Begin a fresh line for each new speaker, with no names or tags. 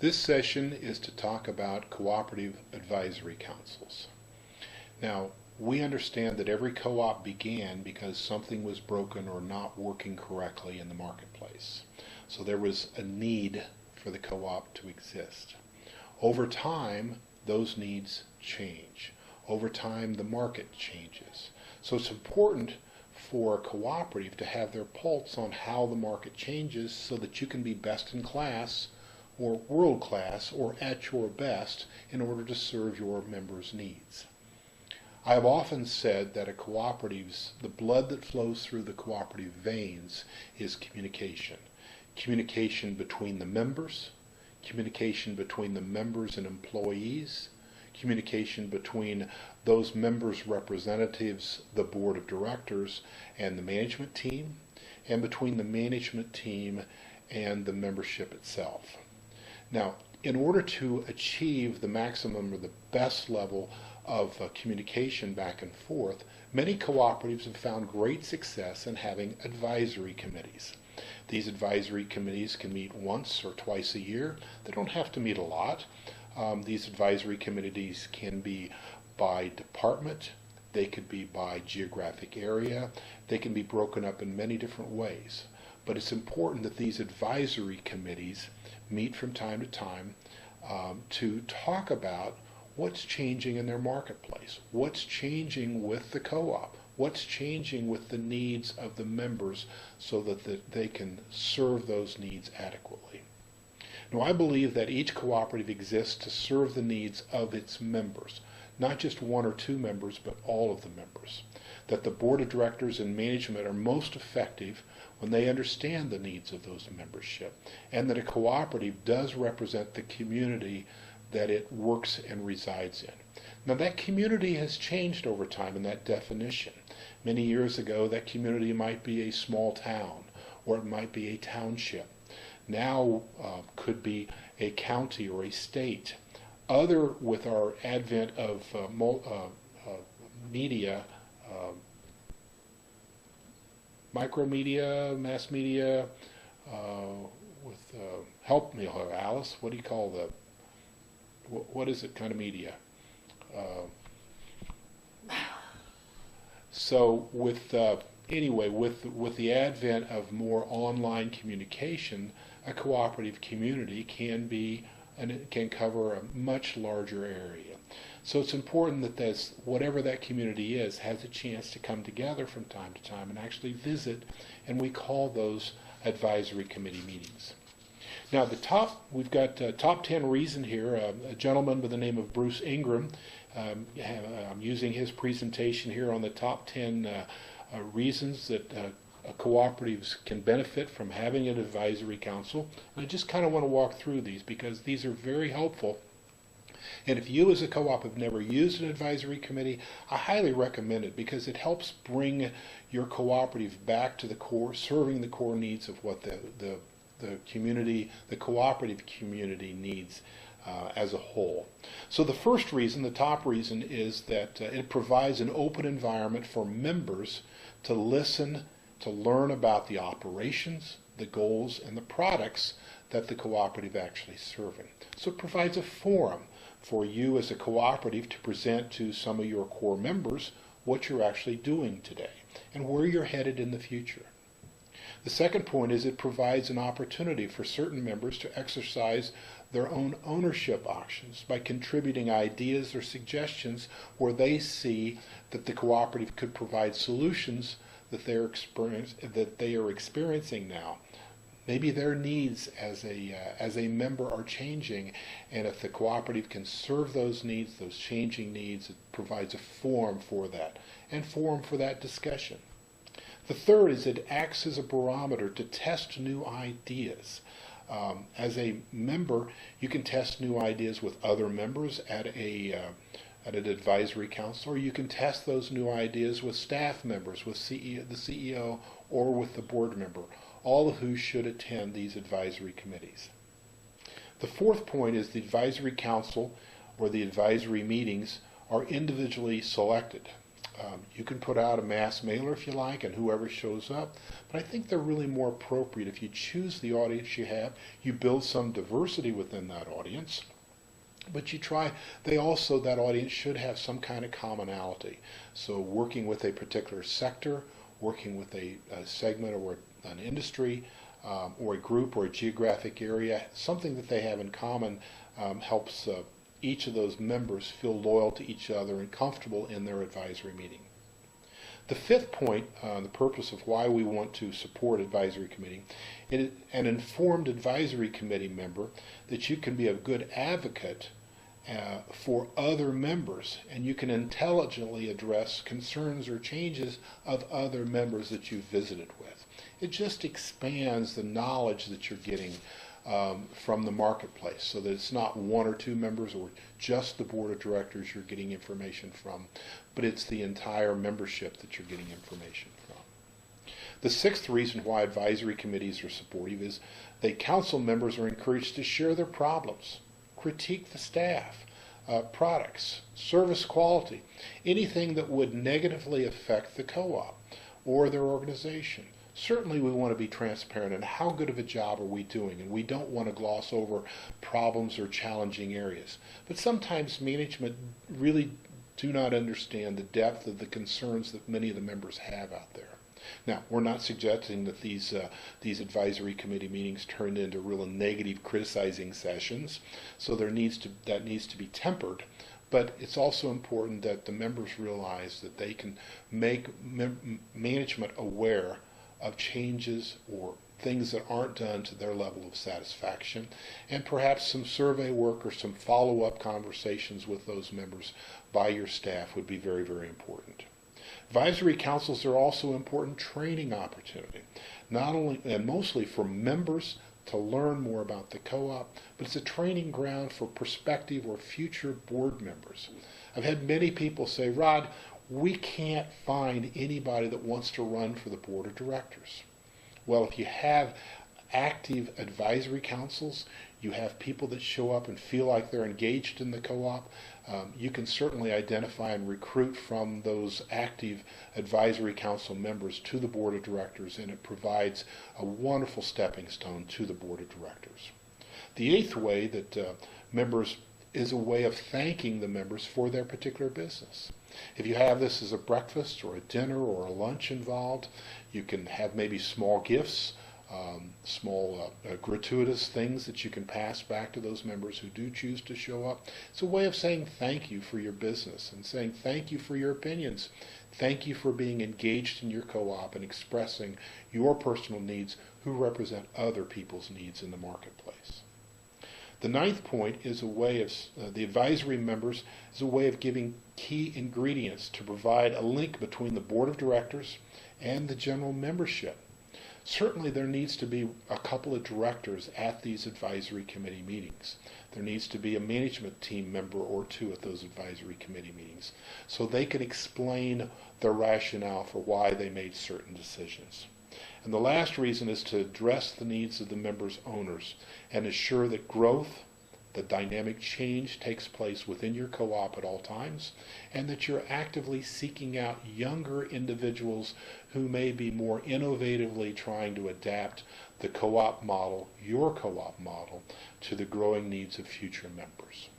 This session is to talk about cooperative advisory councils. Now, we understand that every co-op began because something was broken or not working correctly in the marketplace. So there was a need for the co-op to exist. Over time, those needs change. Over time, the market changes. So it's important for a cooperative to have their pulse on how the market changes so that you can be best in class or world class or at your best in order to serve your members' needs. I have often said that the blood that flows through the cooperative veins is communication. Communication between the members, communication between the members and employees, communication between those members' representatives, the board of directors, and the management team, and between the management team and the membership itself. Now, in order to achieve the maximum or the best level of communication back and forth, many cooperatives have found great success in having advisory committees. These advisory committees can meet once or twice a year. They don't have to meet a lot. These advisory committees can be by department, they could be by geographic area, they can be broken up in many different ways. But it's important that these advisory committees meet from time to time to talk about what's changing in their marketplace, what's changing with the co-op, what's changing with the needs of the members so that they can serve those needs adequately. Now, I believe that each cooperative exists to serve the needs of its members, not just one or two members, but all of the members. That the board of directors and management are most effective when they understand the needs of those membership, and that a cooperative does represent the community that it works and resides in. Now, that community has changed over time in that definition. Many years ago, that community might be a small town, or it might be a township. Now could be a county or a state. With our advent of media, micromedia, mass media, help me, Alice, what do you call what is it kind of media? So with the advent of more online communication, a cooperative community can cover a much larger area. So it's important that whatever that community is has a chance to come together from time to time and actually visit, and we call those advisory committee meetings. Now, we've got top 10 reason here. A gentleman by the name of Bruce Ingram. I'm using his presentation here on the top 10 reasons that cooperatives can benefit from having an advisory council. And I just kind of want to walk through these because these are very helpful. And if you as a co-op have never used an advisory committee, I highly recommend it because it helps bring your cooperative back to the core, serving the core needs of what the community, the cooperative community needs as a whole. So the first reason, the top reason, is that it provides an open environment for members to listen, to learn about the operations, the goals, and the products that the cooperative actually serving. So it provides a forum for you as a cooperative to present to some of your core members what you're actually doing today and where you're headed in the future. The second point is it provides an opportunity for certain members to exercise their own ownership options by contributing ideas or suggestions where they see that the cooperative could provide solutions that they are experiencing now. Maybe their needs as a member are changing, and if the cooperative can serve those needs, those changing needs, it provides a forum for that and forum for that discussion. The third is it acts as a barometer to test new ideas. As a member, you can test new ideas with other members at an advisory council, or you can test those new ideas with staff members, with the CEO, or with the board member, all of who should attend these advisory committees. The fourth point is the advisory council or the advisory meetings are individually selected. You can put out a mass mailer if you like, and whoever shows up, but I think they're really more appropriate if you choose the audience you have, you build some diversity within that audience, but you try, that audience should have some kind of commonality. So working with a particular sector, working with a segment or an industry, or a group or a geographic area, something that they have in common helps each of those members feel loyal to each other and comfortable in their advisory meeting. The fifth point, the purpose of why we want to support advisory committee, is an informed advisory committee member, that you can be a good advocate for other members, and you can intelligently address concerns or changes of other members that you've visited with. It just expands the knowledge that you're getting from the marketplace, so that it's not one or two members or just the board of directors you're getting information from, but it's the entire membership that you're getting information from. The sixth reason why advisory committees are supportive is that council members are encouraged to share their problems, critique the staff, products, service quality, anything that would negatively affect the co-op or their organization. Certainly we want to be transparent in how good of a job are we doing, and we don't want to gloss over problems or challenging areas. But sometimes management really do not understand the depth of the concerns that many of the members have out there. Now, we're not suggesting that these advisory committee meetings turned into real negative criticizing sessions, so that needs to be tempered. But it's also important that the members realize that they can make management aware of changes or things that aren't done to their level of satisfaction, and perhaps some survey work or some follow-up conversations with those members by your staff would be very, very important. Advisory councils are also important training opportunity, not only and mostly for members to learn more about the co-op, but it's a training ground for prospective or future board members. I've had many people say, Rod, we can't find anybody that wants to run for the board of directors. Well, if you have active advisory councils, you have people that show up and feel like they're engaged in the co-op, you can certainly identify and recruit from those active advisory council members to the board of directors, and it provides a wonderful stepping stone to the board of directors. The eighth way that members is a way of thanking the members for their particular business. If you have this as a breakfast or a dinner or a lunch involved, you can have maybe small gifts, small gratuitous things that you can pass back to those members who do choose to show up. It's a way of saying thank you for your business and saying thank you for your opinions. Thank you for being engaged in your co-op and expressing your personal needs who represent other people's needs in the marketplace. The ninth point is a way of, the advisory members is a way of giving key ingredients to provide a link between the board of directors and the general membership. Certainly there needs to be a couple of directors at these advisory committee meetings. There needs to be a management team member or two at those advisory committee meetings, so they can explain their rationale for why they made certain decisions. And the last reason is to address the needs of the members' owners and ensure that growth, the dynamic change takes place within your co-op at all times, and that you're actively seeking out younger individuals who may be more innovatively trying to adapt the co-op model, your co-op model, to the growing needs of future members.